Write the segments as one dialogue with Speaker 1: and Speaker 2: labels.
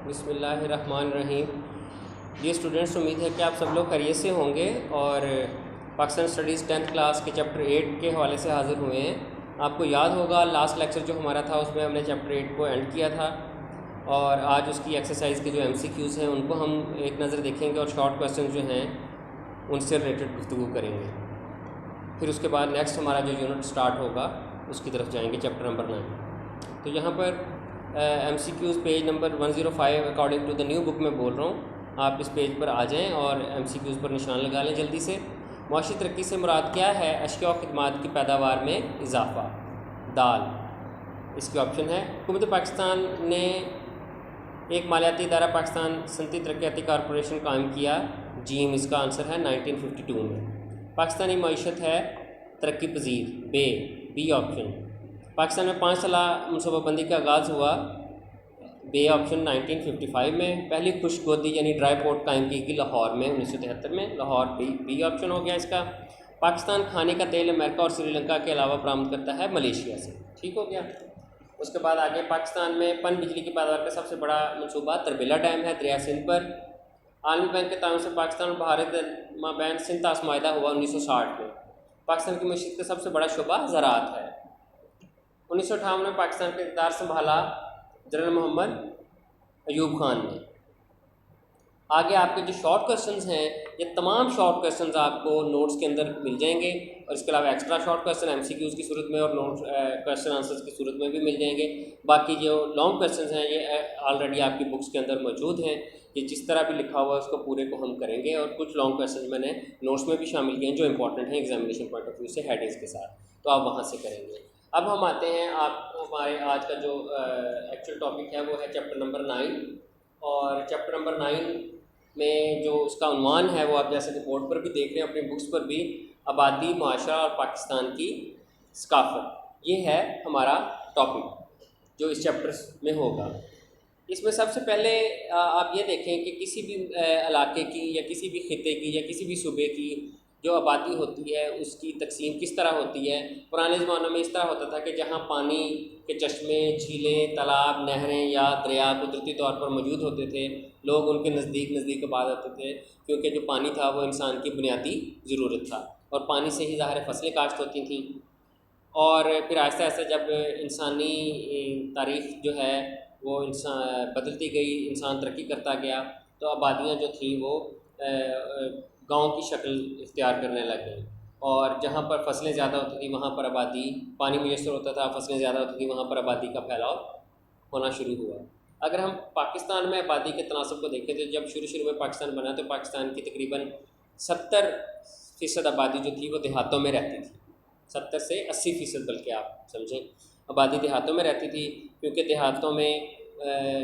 Speaker 1: بسم اللہ الرحمن الرحیم۔ یہ اسٹوڈنٹس، امید ہے کہ آپ سب لوگ خیریت سے ہوں گے اور پاکستان اسٹڈیز 10th کلاس کے چیپٹر 8 کے حوالے سے حاضر ہوئے ہیں۔ آپ کو یاد ہوگا لاسٹ لیکچر جو ہمارا تھا اس میں ہم نے چیپٹر 8 کو اینڈ کیا تھا، اور آج اس کی ایکسرسائز کے جو MCQs ہیں ان کو ہم ایک نظر دیکھیں گے اور شارٹ کویسچن جو ہیں ان سے ریلیٹڈ گفتگو کریں گے۔ پھر اس کے بعد نیکسٹ ہمارا جو یونٹ سٹارٹ ہوگا اس کی طرف جائیں گے، چیپٹر نمبر 9۔ تو یہاں پر MCQs page number 105 according to the new book میں بول رہا ہوں، آپ اس پیج پر آ جائیں اور MCQs پر نشان لگا لیں جلدی سے۔ معاشی ترقی سے مراد کیا ہے؟ اشیاء و خدمات کی پیداوار میں اضافہ۔ دال اس کی آپشن ہے۔ حکومت پاکستان نے ایک مالیاتی ادارہ پاکستان صنعتی ترقیاتی کارپوریشن قائم کیا۔ جیم اس کا آنسر ہے 1952 میں۔ پاکستانی معیشت ہے ترقی پذیر۔ Be option. پاکستان میں 5 سالہ منصوبہ بندی کا آغاز ہوا۔ بے آپشن 1955 میں۔ پہلی خشک گودی یعنی ڈرائی پورٹ قائم کی گئی لاہور میں 1973 میں۔ لاہور بی آپشن ہو گیا اس کا۔ پاکستان کھانے کا تیل امریکہ اور سری لنکا کے علاوہ برآمد کرتا ہے ملیشیا سے۔ ٹھیک ہو گیا۔ اس کے بعد آگے پاکستان میں پن بجلی کی پیداوار کا سب سے بڑا منصوبہ تربیلا ڈیم ہے دریائے سندھ پر۔ عالمی بینک کے تعاون سے پاکستان اور بھارت مابین سندھ طاس معاہدہ ہوا 1960 میں۔ پاکستان کی معیشت کا سب سے بڑا شعبہ زراعت ہے۔ 1958 میں پاکستان کا اقتدار سنبھالا جنرل محمد ایوب خان نے۔ آگے آپ کے جو شارٹ کویسچنز ہیں، یہ تمام شارٹ کویسچنز آپ کو نوٹس کے اندر مل جائیں گے، اور اس کے علاوہ ایکسٹرا شارٹ کویسچن MCQs کی صورت میں اور نوٹ کویسچن آنسرز کی صورت میں بھی مل جائیں گے۔ باقی جو لانگ کویسچنز ہیں یہ آلریڈی آپ کی بکس کے اندر موجود ہیں، یہ جس طرح بھی لکھا ہوا ہے اس کو پورے کو ہم کریں گے، اور کچھ لانگ کویسچنز میں نے نوٹس میں بھی شامل کیے ہیں جو امپورٹنٹ ہیں ایگزامینیشن پوائنٹ آف ویو سے ہیڈنگس کے ساتھ، تو آپ وہاں سے کریں گے۔ اب ہم آتے ہیں آپ کو ہمارے آج کا جو ایکچوئل ٹاپک ہے وہ ہے چیپٹر نمبر 9، اور چیپٹر نمبر 9 میں جو اس کا عنوان ہے وہ آپ جیسے کہ بورڈ پر بھی دیکھ رہے ہیں، اپنی بکس پر بھی، آبادی، معاشرہ اور پاکستان کی ثقافت، یہ ہے ہمارا ٹاپک جو اس چیپٹر میں ہوگا۔ اس میں سب سے پہلے آپ یہ دیکھیں کہ کسی بھی علاقے کی یا کسی بھی خطے کی یا کسی بھی صوبے کی جو آبادی ہوتی ہے اس کی تقسیم کس طرح ہوتی ہے۔ پرانے زمانوں میں اس طرح ہوتا تھا کہ جہاں پانی کے چشمے، جھیلیں، تالاب، نہریں یا دریا قدرتی طور پر موجود ہوتے تھے، لوگ ان کے نزدیک آباد ہوتے تھے، کیونکہ جو پانی تھا وہ انسان کی بنیادی ضرورت تھا، اور پانی سے ہی ظاہر فصلیں کاشت ہوتی تھیں۔ اور پھر آہستہ آہستہ جب انسانی تاریخ جو ہے وہ بدلتی گئی، انسان ترقی کرتا گیا، تو آبادیاں جو تھیں وہ گاؤں کی شکل اختیار کرنے لگ گئیں، اور جہاں پر فصلیں زیادہ ہوتی تھیں وہاں پر آبادی، پانی میسر ہوتا تھا، فصلیں زیادہ ہوتی تھیں، وہاں پر آبادی کا پھیلاؤ ہونا شروع ہوا۔ اگر ہم پاکستان میں آبادی کے تناسب کو دیکھیں تو جب شروع میں پاکستان بنا تو پاکستان کی تقریباً 70% آبادی جو تھی وہ دیہاتوں میں رہتی تھی، 70 سے 80% بلکہ آپ سمجھیں آبادی دیہاتوں میں رہتی تھی، کیونکہ دیہاتوں میں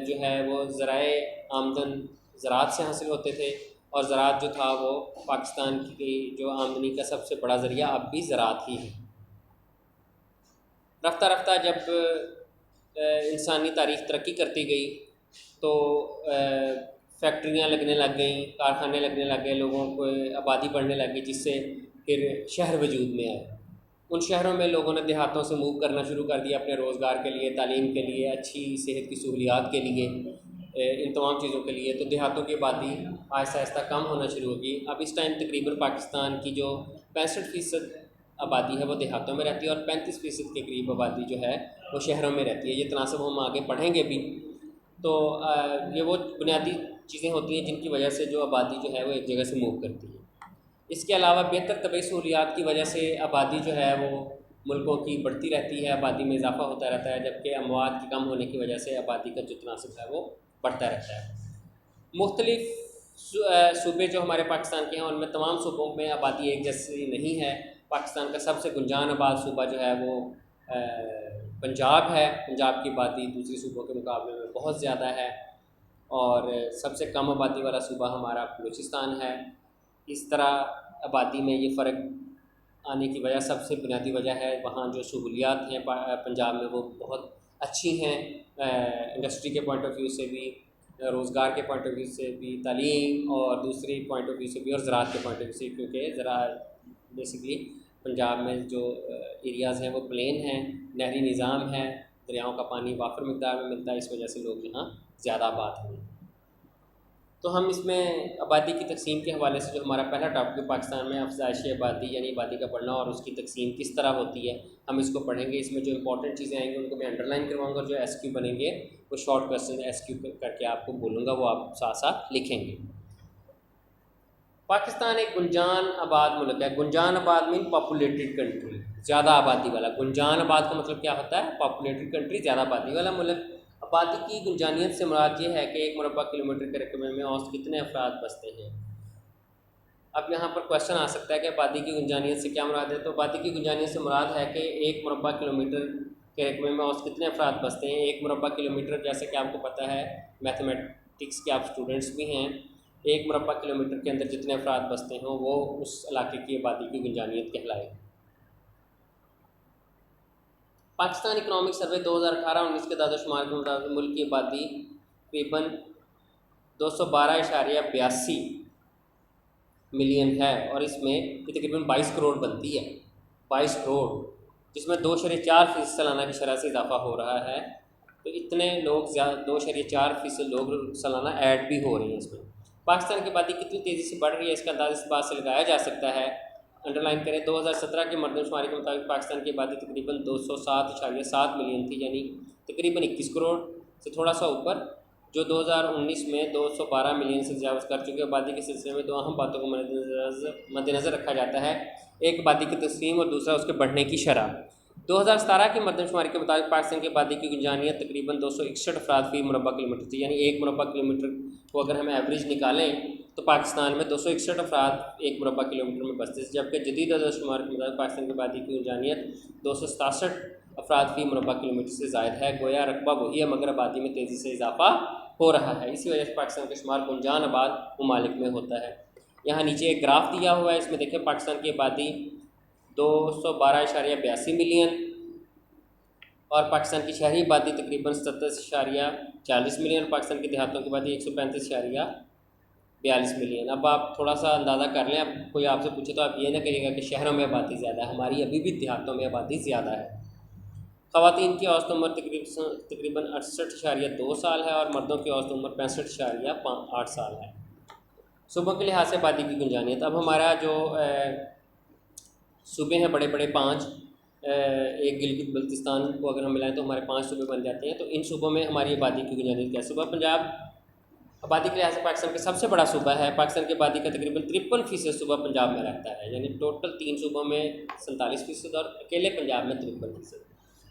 Speaker 1: جو ہے وہ ذرائع آمدن زراعت سے حاصل ہوتے تھے، اور زراعت جو تھا وہ پاکستان کی جو آمدنی کا سب سے بڑا ذریعہ اب بھی زراعت ہی ہے۔ رفتہ رفتہ جب انسانی تاریخ ترقی کرتی گئی تو فیکٹریاں لگنے لگ گئیں، کارخانے لگنے لگ گئے، لوگوں کو آبادی بڑھنے لگ گئی، جس سے پھر شہر وجود میں آئے۔ ان شہروں میں لوگوں نے دیہاتوں سے موو کرنا شروع کر دیا اپنے روزگار کے لیے، تعلیم کے لیے، اچھی صحت کی سہولیات کے لیے، ان تمام چیزوں کے لیے، تو دیہاتوں کی آبادی آہستہ آہستہ کم ہونا شروع ہوگی۔ اب اس ٹائم تقریباً پاکستان کی جو 65% آبادی ہے وہ دیہاتوں میں رہتی ہے، اور 35% کے قریب آبادی جو ہے وہ شہروں میں رہتی ہے۔ یہ تناسب ہم آگے پڑھیں گے بھی۔ تو یہ وہ بنیادی چیزیں ہوتی ہیں جن کی وجہ سے جو آبادی جو ہے وہ ایک جگہ سے موو کرتی ہے۔ اس کے علاوہ بہتر طبعی سہولیات کی وجہ سے آبادی جو ہے وہ ملکوں کی بڑھتی رہتی ہے، آبادی میں اضافہ ہوتا رہتا ہے، جبکہ اموات کی کم ہونے کی وجہ سے آبادی کا جو تناسب ہے وہ بڑھتا رہتا ہے۔ مختلف صوبے جو ہمارے پاکستان کے ہیں ان میں تمام صوبوں میں آبادی ایک جیسی نہیں ہے۔ پاکستان کا سب سے گنجان آباد صوبہ جو ہے وہ پنجاب ہے۔ پنجاب کی آبادی دوسری صوبوں کے مقابلے میں بہت زیادہ ہے، اور سب سے کم آبادی والا صوبہ ہمارا بلوچستان ہے۔ اس طرح آبادی میں یہ فرق آنے کی وجہ، سب سے بنیادی وجہ ہے وہاں جو سہولیات ہیں پنجاب میں وہ بہت اچھی ہیں، انڈسٹری کے پوائنٹ آف ویو سے بھی، روزگار کے پوائنٹ آف ویو سے بھی، تعلیم اور دوسری پوائنٹ آف ویو سے بھی، اور زراعت کے پوائنٹ آف ویو سے، کیونکہ زراعت بیسیکلی پنجاب میں جو ایریاز ہیں وہ پلین ہیں، نہری نظام ہے، دریاؤں کا پانی وافر مقدار میں ملتا ہے، اس وجہ سے لوگ یہاں زیادہ آباد ہیں۔ تو ہم اس میں آبادی کی تقسیم کے حوالے سے جو ہمارا پہلا ٹاپک ہے پاکستان میں افزائشی آبادی یعنی آبادی کا بڑھنا اور اس کی تقسیم کس طرح ہوتی ہے، ہم اس کو پڑھیں گے۔ اس میں جو امپورٹنٹ چیزیں آئیں گی ان کو میں انڈر لائن کرواؤں گا، اور جو ایس کیو بنیں گے وہ شارٹ کویسچن ایس کیو کر کے آپ کو بولوں گا، وہ آپ ساتھ ساتھ لکھیں گے۔ پاکستان ایک گنجان آباد ملک ہے۔ گنجان آباد مین پاپولیٹڈ کنٹری، زیادہ آبادی والا۔ گنجان آباد کا مطلب کیا ہوتا ہے؟ پاپولیٹڈ کنٹری، زیادہ آبادی والا ملک۔ آبادی کی گنجانیت سے مراد یہ ہے کہ ایک مربع کلومیٹر کے رقبے میں اوسط کتنے افراد بستے ہیں۔ اب یہاں پر کویشچن آ سکتا ہے کہ آبادی کی گنجانیت سے کیا مراد ہے؟ تو آبادی کی گنجانیت سے مراد ہے کہ ایک مربع کلومیٹر کے رقبے میں اوسط کتنے افراد بستے ہیں۔ ایک مربع کلومیٹر جیسے کہ آپ کو پتہ ہے میتھمیٹکس کے آپ اسٹوڈنٹس بھی ہیں، ایک مربع کلومیٹر کے اندر جتنے افراد بستے ہیں وہ اس علاقے کی آبادی کی گنجانیت کہلائے۔ پاکستان اکنامک سروے 2018-19 کے اعداد و شمار کے مطابق ملک کی آبادی تقریباً 212.82 ملین ہے، اور اس میں یہ تقریباً 22 کروڑ بنتی ہے، 22 کروڑ، جس میں 2.4% سالانہ کی شرح سے اضافہ ہو رہا ہے۔ تو اتنے لوگ 2.4% لوگ سالانہ ایڈ بھی ہو رہے ہیں اس میں۔ پاکستان کی آبادی کتنی تیزی سے بڑھ رہی ہے، اس کا اندازہ اس بات سے لگایا جا سکتا ہے، انڈر لائن کریں، 2017 کے مردم شماری کے مطابق پاکستان کی آبادی تقریباً 207.7 ملین تھی، یعنی تقریباً 21 کروڑ سے تھوڑا سا اوپر، جو 2019 میں 212 ملین سے تجاوز کر چکے۔ آبادی کے سلسلے میں دو اہم باتوں کو مد نظر رکھا جاتا ہے، ایک آبادی کی تقسیم اور دوسرا اس کے بڑھنے کی شرح۔ 2017 کی مردم شماری کے مطابق پاکستان کی آبادی کی گنجانیت تقریباً 261 افراد فی مربع کلومیٹر تھی، یعنی ایک مربع کلومیٹر کو اگر ہم ایوریج نکالیں تو پاکستان میں 261 افراد ایک مربع کلومیٹر میں بستے تھے، جبکہ جدید اعداد و شمار کے مطابق پاکستان کی آبادی کی گنجانیت 267 افراد فی مربع کلومیٹر سے زائد ہے۔ گویا رقبہ وہی ہے مگر آبادی میں تیزی سے اضافہ ہو رہا ہے، اسی وجہ سے پاکستان کا شمار گنجان آباد ممالک میں ہوتا ہے۔ یہاں نیچے ایک گراف دیا ہوا ہے، اس میں دیکھیں پاکستان کی آبادی 212.82 ملین اور پاکستان کی شہری آبادی تقریباً 77.40 ملین، پاکستان کے دیہاتوں کی آبادی 135.42 ملین۔ اب آپ تھوڑا سا اندازہ کر لیں، اب کوئی آپ سے پوچھے تو آپ یہ نہ کریے گا کہ شہروں میں آبادی زیادہ ہے، ہماری ابھی بھی دیہاتوں میں آبادی زیادہ ہے۔ خواتین کی اوسط عمر تقریباً 68.2 سال ہے اور مردوں کی اوسط عمر 65.8 سال ہے۔ صوبوں کے لحاظ سے آبادی کی گنجانیت، اب ہمارا جو صوبے ہیں بڑے بڑے 5، ایک گلگت بلتستان کو اگر ہم ملائیں تو ہمارے 5 صوبے بن جاتے ہیں۔ تو ان صوبوں میں ہماری آبادی کی گنجانیت کیا؟ صوبہ پنجاب آبادی کے لحاظ سے پاکستان کا سب سے بڑا صوبہ ہے، پاکستان کی آبادی کا تقریباً 53% صوبہ پنجاب میں رہتا ہے، یعنی ٹوٹل 3 صوبوں میں 47% اور اکیلے پنجاب میں 53%۔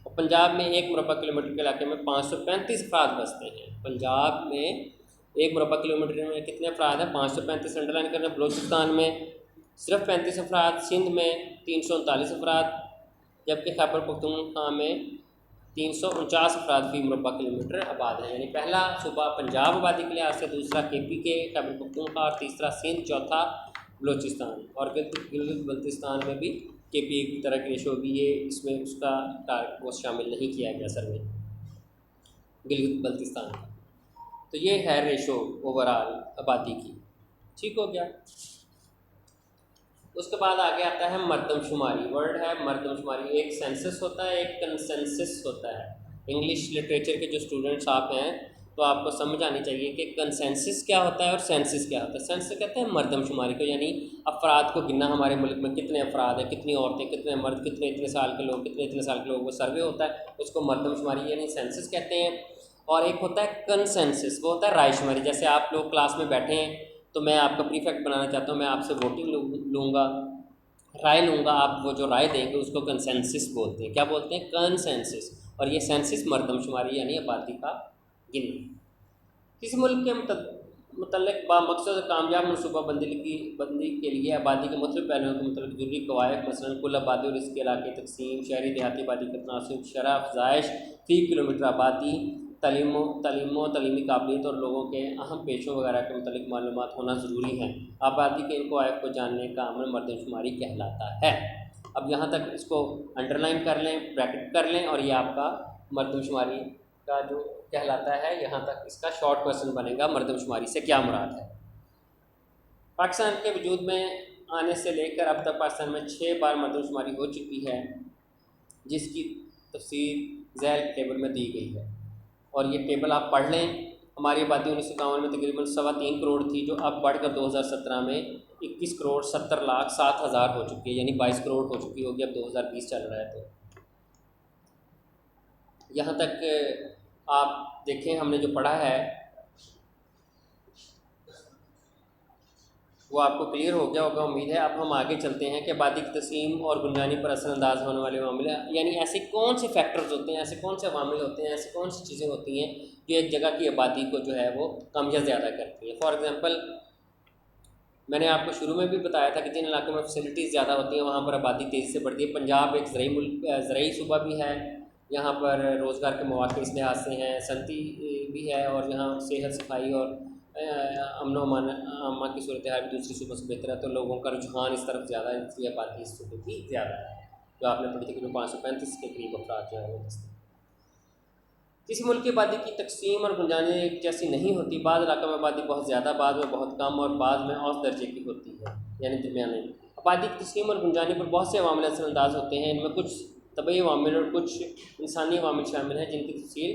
Speaker 1: اور پنجاب میں ایک مربع کلومیٹر کے علاقے میں 535 افراد بستے ہیں۔ پنجاب میں ایک مربع کلومیٹر میں کتنے افراد ہیں؟ 535 انڈر لائن کرنا۔ بلوچستان میں صرف 35 افراد، سندھ میں 339 افراد، جبکہ خیبر پختونخوا میں 349 افراد فی مربع کلومیٹر آباد ہیں، یعنی پہلا صوبہ پنجاب آبادی کے لحاظ سے، دوسرا کے پی کے خیبر پختونخوا اور تیسرا سندھ، چوتھا بلوچستان، اور گلگت بلتستان میں بھی کے پی کی طرح کی ریشو بھی یہ اس میں اس کا وہ شامل نہیں کیا گیا سر میں گلگت بلتستان کا۔ تو یہ ہے ریشو اوورال آبادی کی، ٹھیک ہو گیا۔ اس کے بعد آگے آتا ہے مردم شماری، ورڈ ہے مردم شماری۔ ایک سینسس ہوتا ہے، ایک کنسنسس ہوتا ہے۔ انگلش لٹریچر کے جو اسٹوڈنٹس آپ ہیں تو آپ کو سمجھ آنی چاہیے کہ کنسنسس کیا ہوتا ہے اور سینسس کیا ہوتا ہے۔ سینسس کہتے ہیں مردم شماری کو، یعنی افراد کو گننا، ہمارے ملک میں کتنے افراد ہیں، کتنی عورتیں، کتنے مرد، کتنے اتنے سال کے لوگ، کتنے اتنے سال کے لوگ، وہ سروے ہوتا ہے، اس کو مردم شماری یعنی سینسس کہتے ہیں۔ اور ایک ہوتا ہے کنسنسس، وہ ہوتا ہے رائے شماری۔ جیسے آپ لوگ کلاس میں بیٹھے ہیں تو میں آپ کا پریفیکٹ بنانا چاہتا ہوں، میں آپ سے ووٹنگ لوں گا، رائے لوں گا، آپ وہ جو رائے دیں گے اس کو کنسنسس بولتے ہیں۔ کیا بولتے ہیں؟ کنسنسس۔ اور یہ سینسس مردم شماری یعنی آبادی کا گننا۔ کسی ملک کے متعلق بامقصد کامیاب منصوبہ بندی کے لیے آبادی کے مختلف پہلوؤں کے متعلق ضروری قواعد، مثلاً کل آبادی اور اس کے علاقے تقسیم، شہری دیہاتی آبادی کا تناسب، شرح افزائش فی کلومیٹر آبادی، تعلیمی قابلیت اور لوگوں کے اہم پیشوں وغیرہ کے متعلق معلومات ہونا ضروری ہیں۔ آبادی کے ان قواعد کو جاننے کا عمل مردم شماری کہلاتا ہے۔ اب یہاں تک اس کو انڈر لائن کر لیں، بریکٹ کر لیں، اور یہ آپ کا مردم شماری کا جو کہلاتا ہے، یہاں تک اس کا شارٹ کویسچن بنے گا، مردم شماری سے کیا مراد ہے۔ پاکستان کے وجود میں آنے سے لے کر اب تک پاکستان میں 6 بار مردم شماری ہو چکی ہے، جس کی تفصیل ذیل ٹیبل میں دی گئی ہے، اور یہ ٹیبل آپ پڑھ لیں ہماری آبادی 1951 میں تقریباً 3.25 کروڑ تھی، جو اب بڑھ کر 2017 میں 21,70,07,000 ہو چکی ہے، یعنی 22 کروڑ ہو چکی ہوگی، اب 2020 چل رہا ہے۔ تو یہاں تک آپ دیکھیں ہم نے جو پڑھا ہے وہ آپ کو کلیئر ہو گیا ہوگا امید ہے۔ اب ہم آگے چلتے ہیں کہ آبادی کی تقسیم اور گنجانی پر اثر انداز ہونے والے عوامل، یعنی ایسے کون سے فیکٹرز ہوتے ہیں، ایسے کون سے عوامل ہوتے ہیں، ایسے کون سی چیزیں ہوتی ہیں جو ایک جگہ کی آبادی کو جو ہے وہ کم یا زیادہ کرتی ہیں۔ فار ایگزامپل میں نے آپ کو شروع میں بھی بتایا تھا کہ جن علاقوں میں فیسلٹیز زیادہ ہوتی ہیں وہاں پر آبادی تیزی سے بڑھتی ہے۔ پنجاب ایک زرعی صوبہ بھی ہے، یہاں پر روزگار کے مواقع اس لحاظ سے ہیں، صنعتی بھی ہے، اور یہاں صحت صفائی اور امن و امان عامہ کی صورتحال بھی دوسری صوبوں سے بہتر ہے، تو لوگوں کا رجحان اس طرف زیادہ ہے، اس لیے آبادی اس صوبے کی زیادہ ہے، جو آپ نے پڑھی تھی کہ 535 کے قریب افراد جو ہے وہ دستے۔ کسی ملک کی آبادی کی تقسیم اور گنجائش ایک جیسی نہیں ہوتی، بعض علاقوں میں آبادی بہت زیادہ، بعض میں بہت کم، اور بعض میں اوسط درجے کی ہوتی ہے، یعنی درمیانے۔ آبادی کی تقسیم اور گنجائش پر بہت سے عوامل اثر انداز ہوتے ہیں، ان میں کچھ طبعی عوامل اور کچھ انسانی عوامل شامل ہیں جن کی تفصیل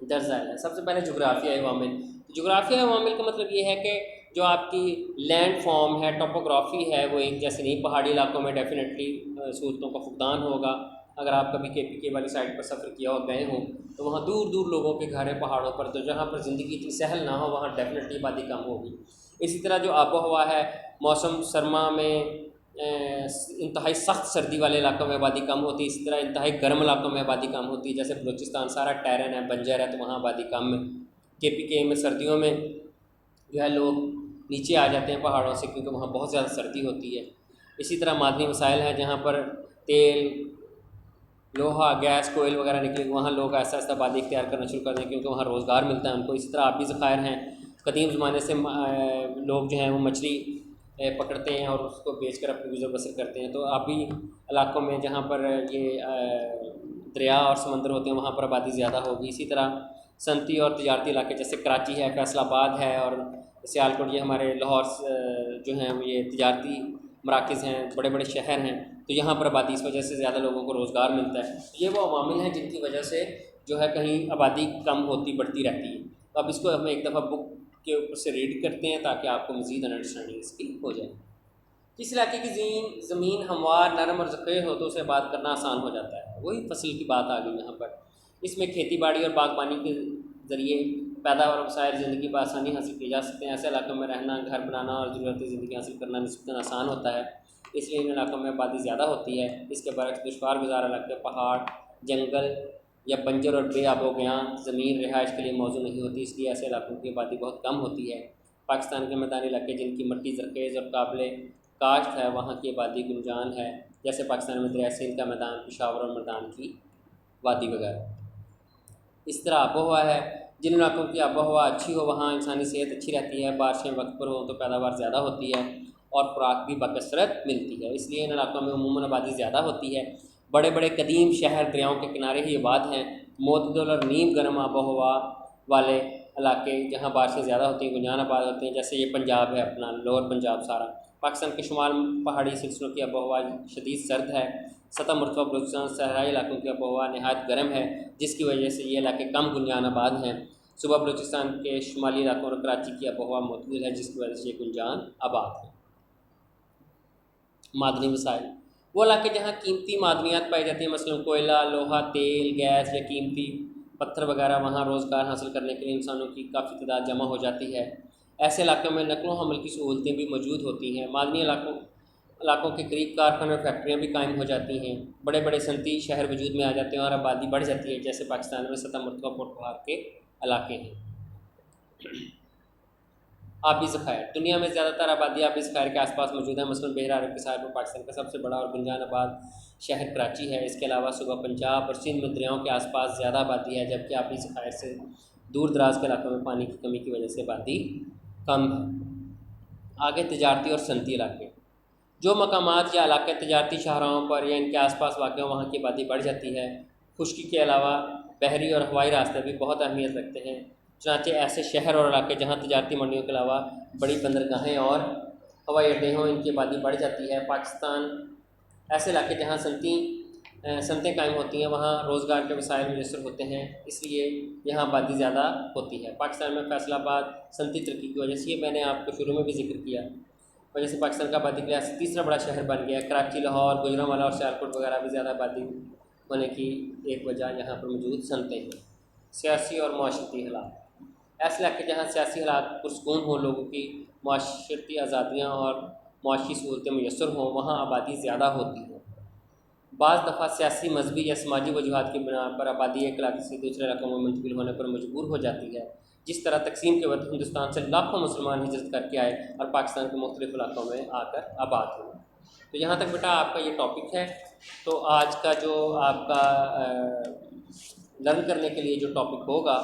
Speaker 1: درج ذیل ہے۔ سب سے پہلے جغرافیائی عوامل۔ جغرافیائی عوامل کا مطلب یہ ہے کہ جو آپ کی لینڈ فارم ہے، ٹوپوگرافی ہے، وہ ایک جیسے نہیں۔ پہاڑی علاقوں میں ڈیفینیٹلی سہولتوں کا فقدان ہوگا۔ اگر آپ کبھی KPK والی سائڈ پر سفر کیا ہو، گئے ہوں، تو وہاں دور دور لوگوں کے گھر ہیں پہاڑوں پر، تو جہاں پر زندگی اتنی سہل نہ ہو وہاں ڈیفینیٹلی آبادی کم ہوگی۔ اسی طرح جو آب و ہوا ہے، موسم سرما میں انتہائی سخت سردی والے علاقوں میں آبادی کم ہوتی ہے، اسی طرح انتہائی گرم علاقوں میں آبادی کم ہوتی ہے، جیسے بلوچستان سارا ٹیرن ہے، بنجر ہے، تو وہاں آبادی کم ہے۔ KPK میں سردیوں میں جو ہے لوگ نیچے آ جاتے ہیں پہاڑوں سے، کیونکہ وہاں بہت زیادہ سردی ہوتی ہے۔ اسی طرح معدنی وسائل ہیں، جہاں پر تیل، لوہا، گیس، کوئل وغیرہ نکلے، وہاں لوگ ایسا ایسا آبادی اختیار کرنا شروع کر دیں کیونکہ وہاں روزگار ملتا ہے ان کو۔ اسی طرح آبی ذخائر ہیں، قدیم زمانے سے لوگ جو ہیں وہ مچھلی پکڑتے ہیں اور اس کو بیچ کر اپنی گزر بسر کرتے ہیں، تو آبی علاقوں میں جہاں پر یہ دریا اور سمندر ہوتے ہیں وہاں پر آبادی زیادہ ہوگی۔ اسی طرح صنعتی اور تجارتی علاقے جیسے کراچی ہے، فیصل آباد ہے اور سیالکوٹ، یہ ہمارے لاہور جو ہیں یہ تجارتی مراکز ہیں، بڑے بڑے شہر ہیں، تو یہاں پر آبادی اس وجہ سے زیادہ لوگوں کو روزگار ملتا ہے۔ یہ وہ عوامل ہیں جن کی وجہ سے جو ہے کہیں آبادی کم ہوتی بڑھتی رہتی ہے۔ تو اب اس کو ہم ایک دفعہ بک کے اوپر سے ریڈ کرتے ہیں تاکہ آپ کو مزید انڈرسٹینڈنگ اس کی ہو جائے۔ جس علاقے کی زمین ہموار، نرم اور ذخیر ہو تو اسے آباد کرنا آسان ہو جاتا ہے، وہی فصل کی بات آ گئی یہاں پر۔ اس میں کھیتی باڑی اور باغبانی کے ذریعے پیداوار اور وسائل زندگی بآسانی حاصل کی جا سکتے ہیں۔ ایسے علاقوں میں رہنا، گھر بنانا اور ضرورتی زندگی حاصل کرنا نسبتاً آسان ہوتا ہے، اس لیے ان علاقوں میں آبادی زیادہ ہوتی ہے۔ اس کے برعکس دشوار گزار علاقے، پہاڑ، جنگل یا بنجر اور بے آب و گیاں زمین رہائش کے لیے موزوں نہیں ہوتی، اس لیے ایسے علاقوں کی آبادی بہت کم ہوتی ہے۔ پاکستان کے میدانی علاقے جن کی مٹی زرخیز اور قابل کاشت ہے وہاں کی آبادی گنجان ہے، جیسے پاکستان میں دریائے سندھ کا میدان، پشاور اور مردان کی وادی وغیرہ۔ اس طرح آب و ہوا ہے، جن علاقوں کی آب و ہوا اچھی ہو وہاں انسانی صحت اچھی رہتی ہے، بارشیں وقت پر ہوں تو پیداوار زیادہ ہوتی ہے اور خوراک بھی بکثرت ملتی ہے، اس لیے ان علاقوں میں عموماً آبادی زیادہ ہوتی ہے۔ بڑے بڑے قدیم شہر دریاؤں کے کنارے ہی آباد ہیں۔ معتدل اور نیم گرم آب و ہوا والے علاقے جہاں بارشیں زیادہ ہوتی ہیں گنجان آباد ہوتے ہیں، جیسے یہ پنجاب ہے اپنا، لوور پنجاب سارا۔ پاکستان کے شمال پہاڑی سلسلوں کی آب و ہوا شدید سرد ہے۔ سطح مرتفع بلوچستان صحرائی علاقوں کی آب و ہوا نہایت گرم ہے، جس کی وجہ سے یہ علاقے کم گنجان آباد ہیں۔ صوبہ بلوچستان کے شمالی علاقوں اور کراچی کی آب و ہوا معتدل ہے، جس کی وجہ سے یہ گنجان آباد ہے۔ معدنی وسائل، وہ علاقے جہاں قیمتی معدنیات پائی جاتی ہیں، مثلاً کوئلہ، لوہا، تیل، گیس یا قیمتی پتھر وغیرہ، وہاں روزگار حاصل کرنے کے لیے انسانوں کی کافی تعداد جمع ہو جاتی ہے۔ ایسے علاقوں میں نقل و حمل کی سہولتیں بھی موجود ہوتی ہیں۔ معدنی علاقوں کے قریب کارخانے اور فیکٹریاں بھی قائم ہو جاتی ہیں، بڑے بڑے صنعتی شہر وجود میں آ جاتے ہیں اور آبادی بڑھ جاتی ہے، جیسے پاکستان میں سطح مرتفع پٹوار کے علاقے ہیں۔ آبی ذخائر، دنیا میں زیادہ تر آبادی آبی ذخائر کے آس پاس موجود ہے، مثلاً بحیرہ عرب کے ساحل پر پاکستان کا سب سے بڑا اور گنجان آباد شہر کراچی ہے۔ اس کے علاوہ صوبہ پنجاب اور سندھ میں دریاؤں کے آس پاس زیادہ آبادی ہے، جبکہ آبی ذخائر سے دور دراز کے علاقوں میں پانی کی کمی کی وجہ سے آبادی کم ہے۔ آگے تجارتی اور صنعتی علاقے، جو مقامات یا علاقے تجارتی شاہراہوں پر یا ان کے آس پاس واقع ہوں وہاں کی آبادی بڑھ جاتی ہے۔ خشکی کے علاوہ بحری اور ہوائی راستے بھی بہت اہمیت رکھتے ہیں، چنانچہ ایسے شہر اور علاقے جہاں تجارتی منڈیوں کے علاوہ بڑی بندرگاہیں اور ہوائی اڈے ہوں ان کی آبادی بڑھ جاتی ہے۔ پاکستان ایسے علاقے جہاں صنعتی صنعتیں قائم ہوتی ہیں وہاں روزگار کے وسائل میسر ہوتے ہیں، اس لیے یہاں آبادی زیادہ ہوتی ہے۔ پاکستان میں فیصل آباد صنعتی ترقی کی وجہ سے، یہ میں نے آپ کو شروع میں بھی ذکر کیا، وجہ سے پاکستان کا آبادی کے لحاظ سے تیسرا بڑا شہر بن گیا ہے۔ کراچی، لاہور، گوجرانوالہ اور سیالکوٹ وغیرہ بھی زیادہ آبادی ہونے کی ایک وجہ یہاں پر موجود صنعتیں ہیں۔ سیاسی اور معاشرتی حالات، ایسے علاقے جہاں سیاسی حالات پرسکون ہوں، لوگوں کی معاشرتی آزادیاں اور معاشی سہولتیں میسر ہوں، وہاں آبادی زیادہ ہوتی ہے۔ بعض دفعہ سیاسی، مذہبی یا سماجی وجوہات کی بنا پر آبادی ایک علاقے سے دوسرے علاقوں میں منتقل ہونے پر مجبور ہو جاتی ہے، جس طرح تقسیم کے وقت ہندوستان سے لاکھوں مسلمان ہجرت کر کے آئے اور پاکستان کے مختلف علاقوں میں آ کر آباد ہوئے۔ تو یہاں تک بیٹا آپ کا یہ ٹاپک ہے۔ تو آج کا جو آپ کا لرن کرنے کے لیے جو ٹاپک ہوگا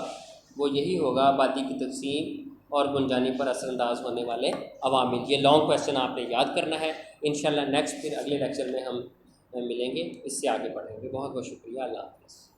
Speaker 1: وہ یہی ہوگا، آبادی کی تقسیم اور گنجانی پر اثر انداز ہونے والے عوامل۔ یہ لانگ کویسچن آپ نے یاد کرنا ہے۔ انشاءاللہ نیکسٹ پھر اگلے لیکچر میں ہم ملیں گے، اس سے آگے بڑھیں گے۔ بہت بہت شکریہ، اللہ حافظ۔